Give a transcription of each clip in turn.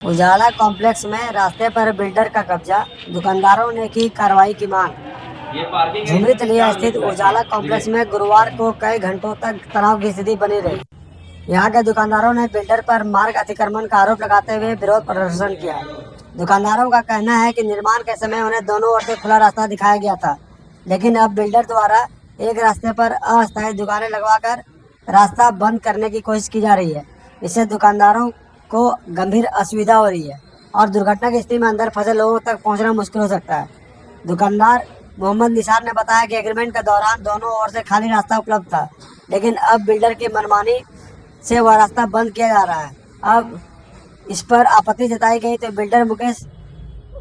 उजाला complex में रास्ते पर बिल्डर का कब्जा, दुकानदारों ने की कार्रवाई की मांग। झुमरी तलिया स्थित उजाला कॉम्प्लेक्स में गुरुवार को कई घंटों तक तनाव की स्थिति बनी रही। यहाँ के दुकानदारों ने बिल्डर पर मार्ग अतिक्रमण का आरोप लगाते हुए विरोध प्रदर्शन किया। दुकानदारों का कहना है कि निर्माण के समय उन्हें दोनों ओर से खुला रास्ता दिखाया गया था, लेकिन अब बिल्डर द्वारा एक रास्ते पर अस्थायी दुकानें लगवाकर रास्ता बंद करने की कोशिश की जा रही है। इससे दुकानदारों को गंभीर असुविधा हो रही है और दुर्घटना की स्थिति में अंदर फंसे लोगों तक पहुंचना मुश्किल हो सकता है। दुकानदार मोहम्मद निसार ने बताया कि एग्रीमेंट के दौरान दोनों ओर से खाली रास्ता उपलब्ध था, लेकिन अब बिल्डर की मनमानी से वह रास्ता बंद किया जा रहा है। अब इस पर आपत्ति जताई गई तो बिल्डर मुकेश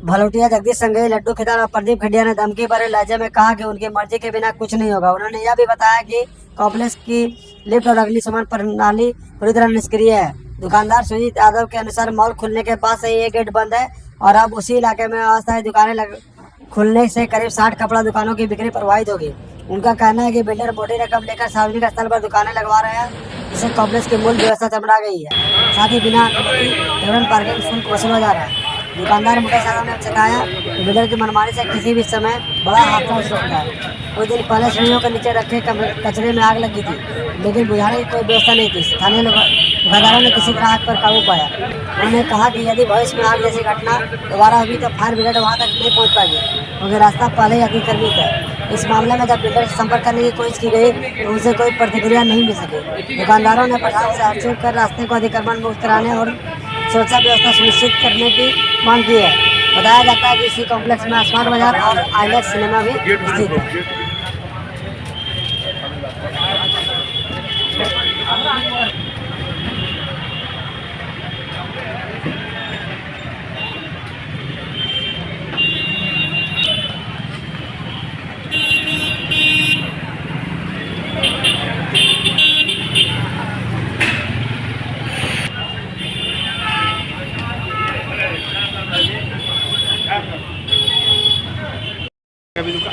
भलोटिया, जगदीश संघई, लड्डू खिदार और प्रदीप खडिया ने धमकी भरे लहजे में कहा कि उनकी मर्जी के बिना कुछ नहीं होगा। उन्होंने यह भी बताया कि कॉम्प्लेक्स की लिफ्ट और अग्निशमन प्रणाली पूरी तरह निष्क्रिय है। दुकानदार सुजीत यादव के अनुसार मॉल खुलने के बाद से ये गेट बंद है और अब उसी इलाके में अस्थायी दुकानें खुलने से करीब 60 कपड़ा दुकानों की बिक्री प्रभावित होगी। उनका कहना है कि बिल्डर मोटी रकम लेकर सार्वजनिक स्थल पर दुकानें लगवा रहे हैं, जिससे कॉम्प्लेक्स की मूल व्यवस्था चमड़ा गई है। साथ ही बिना अनुमति पार्किंग शुल्क वसूला जा रहा है। दुकानदार मुकेश यादव ने बताया कि बिल्डर की मनमानी से किसी भी समय बड़ा हादसा हो सकता है। कुछ दिन पहले सीढ़ियों के नीचे रखे कचरे में आग लगी थी, लेकिन बुझाने की कोई व्यवस्था नहीं थी। स्थानीय दुकानदारों ने किसी तरह आग पर काबू पाया। उन्होंने कहा कि यदि भविष्य में आग जैसी घटना दोबारा हुई तो फायर ब्रिगेड वहां तक नहीं पहुंच पाएगी, क्योंकि रास्ता पहले ही अतिक्रमित है। इस मामले में जब बिल्डर से संपर्क करने की कोशिश की गई तो उनसे कोई प्रतिक्रिया नहीं मिल सकी। दुकानदारों ने प्रशासन से हस्तक्षेप कर रास्ते को अतिक्रमण मुक्त कराने और सुरक्षा व्यवस्था सुनिश्चित करने की मांग की है। बताया जाता है कि इसी कॉम्प्लेक्स में स्मार्ट बाजार और आईनॉक्स सिनेमा भी स्थित है।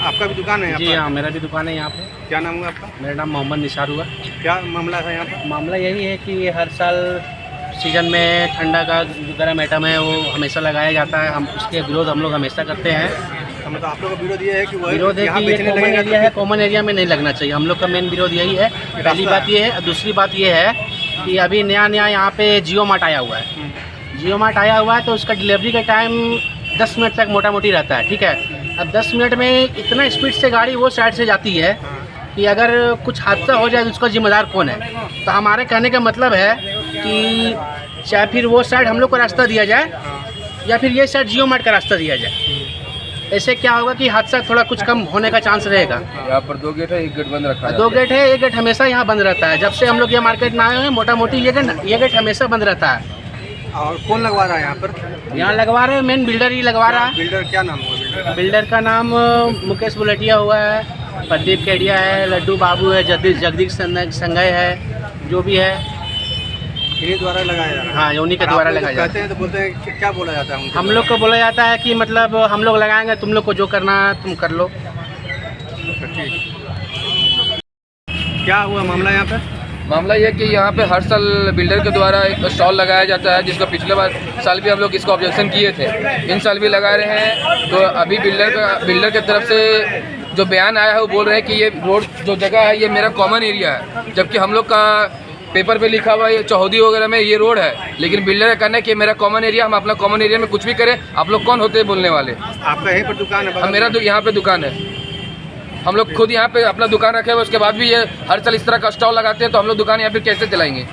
आपका भी दुकान है यहाँ जी पर? हाँ, मेरा भी दुकान है यहाँ पे। क्या नाम हुआ आपका? मेरा नाम मोहम्मद निसार हुआ। क्या मामला था यहाँ पर? मामला यही है कि हर साल सीज़न में ठंडा का जो गर्म आइटम है वो हमेशा लगाया जाता है। हम उसके विरोध हम लोग हमेशा करते हैं। मतलब आप लोग का विरोध ये है कि विरोध है कि ये कॉमन एरिया है, कॉमन एरिया में नहीं लगना चाहिए। हम लोग का मेन विरोध यही है। पहली बात ये है। दूसरी बात ये है कि अभी नया यहाँ पे जियो मार्ट आया हुआ है। जियो मार्ट आया हुआ है तो उसका डिलीवरी का टाइम 10 मिनट तक मोटा मोटी रहता है, ठीक है। अब 10 मिनट में इतना स्पीड से गाड़ी वो साइड से जाती है कि अगर कुछ हादसा हो जाए तो उसका जिम्मेदार कौन है। तो हमारे कहने का मतलब है कि चाहे फिर वो साइड हम लोग को रास्ता दिया जाए या फिर ये साइड जियो मार्ट का रास्ता दिया जाए। ऐसे क्या होगा कि हादसा थोड़ा कुछ कम होने का चांस रहेगा। यहाँ पर 2 गेट है, 1 गेट बंद रखा है। 2 गेट है, 1 गेट हमेशा यहाँ बंद रहता है। जब से हम लोग ये मार्केट में आए हैं मोटा मोटी ये गेट हमेशा बंद रहता है। और कौन लगवा रहा है यहाँ पर? यहाँ लगवा रहे हैं, मेन बिल्डर ही लगवा रहा है। बिल्डर क्या नाम हुआ? बिल्डर का नाम मुकेश भलोटिया हुआ है, प्रदीप खेड़िया है, लड्डू बाबू है, जगदीश संघई है, जो भी है इन्हीं द्वारा लगाया जा रहा है। हाँ, उन्हीं के द्वारा लगाया जाता है। कहते हैं तो बोलते हैं कि क्या बोला जाता है उनको? हम लोग को बोला जाता है कि मतलब हम लोग लगाएंगे, तुम लोग को जो करना है तुम कर लो। ठीक। क्या हुआ मामला यहाँ पर? मामला ये कि यहाँ पे हर साल बिल्डर के द्वारा एक स्टॉल लगाया जाता है, जिसका पिछले साल भी हम लोग इसको ऑब्जेक्शन किए थे। इन साल भी लगा रहे हैं। तो अभी बिल्डर की तरफ से जो बयान आया है वो बोल रहे हैं कि ये रोड जो जगह है ये मेरा कॉमन एरिया है, जबकि हम लोग का पेपर पे लिखा हुआ है चौहदी वगैरह में ये रोड है। लेकिन बिल्डर का कहना है कि मेरा कॉमन एरिया, हम अपना कॉमन एरिया में कुछ भी करें। आप लोग कौन होते हैं बोलने वाले? आपका यहीं पर दुकान है? मेरा यहाँ पे दुकान है। हम लोग खुद यहाँ पे अपना दुकान रखे हुए, उसके बाद भी ये हर साल इस तरह का स्टॉल लगाते हैं, तो हम लोग दुकान यहाँ पे कैसे चलाएंगे?